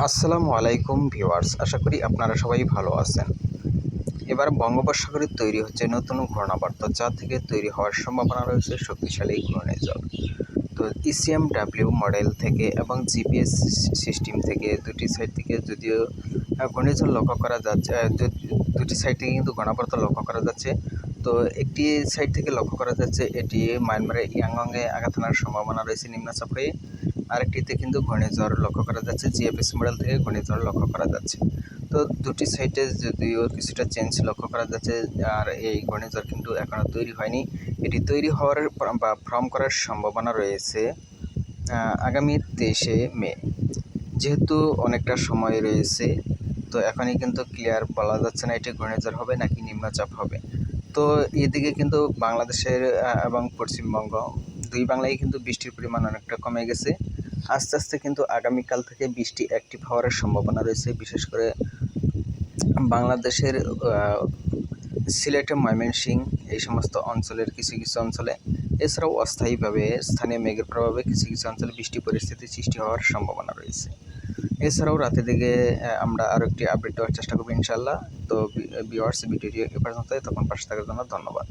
আসসালামু আলাইকুম ভিউয়ার্স, আশা করি আপনারা সবাই ভালো আছেন। এবার বঙ্গোপসাগরে তৈরি হচ্ছে নতুন ঘূর্ণাবর্ত, যা থেকে তৈরি হওয়ার সম্ভাবনা রয়েছে শক্তিশালী ঘূর্ণিঝড়। তো ইসিএমডব্লিউ মডেল থেকে এবং জিপিএস সিস্টেম থেকে দুটি সাইড থেকে যদিও ঘূর্ণিঝড় লক্ষ্য করা যাচ্ছে, দুটি সাইড থেকে কিন্তু ঘূর্ণাবর্ত লক্ষ্য করা যাচ্ছে। তো একটি সাইড থেকে লক্ষ্য করা যাচ্ছে এটি মায়ানমারের ইয়াংগংয়ে আঘাত হানার সম্ভাবনা রয়েছে নিম্নচাপ হয়ে। আরেকটিতে কিন্তু ঘূর্ণিঝড় লক্ষ্য করা যাচ্ছে, জিএফএস মডেল থেকে ঘূর্ণিঝড় লক্ষ্য করা যাচ্ছে। তো দুটি সাইডে যদিও কিছুটা চেঞ্জ লক্ষ্য করা যাচ্ছে, আর এই ঘূর্ণিঝড় কিন্তু এখনও তৈরি হয়নি। এটি তৈরি হওয়ার বা ফর্ম করার সম্ভাবনা রয়েছে আগামী 23শে মে। যেহেতু অনেকটা সময় রয়েছে, তো এখনই কিন্তু ক্লিয়ার বলা যাচ্ছে না এটি ঘূর্ণিঝড় হবে নাকি নিম্নচাপ হবে। তো এদিকে কিন্তু বাংলাদেশের এবং পশ্চিমবঙ্গ দুই বাংলায় কিন্তু বৃষ্টির পরিমাণ অনেকটা কমে গেছে। আস্তে আস্তে কিন্তু আগামীকাল থেকে বৃষ্টি অ্যাক্টিভ হওয়ার সম্ভাবনা রয়েছে, বিশেষ করে বাংলাদেশের সিলেটে, ময়মনসিংহ এই সমস্ত অঞ্চলের কিছু কিছু অঞ্চলে, এছাড়াও অস্থায়ীভাবে স্থানীয় মেঘের প্রভাবে কিছু কিছু অঞ্চলে বৃষ্টি পরিস্থিতি সৃষ্টি হওয়ার সম্ভাবনা রয়েছে। এছাড়াও রাতের দিকে আমরা আরও একটি আপডেট দেওয়ার চেষ্টা করবো ইনশাল্লাহ। তো ভিউয়ার্স, ভিডিওটি এ পর্যন্তই, তখন পাশে থাকার জন্য ধন্যবাদ।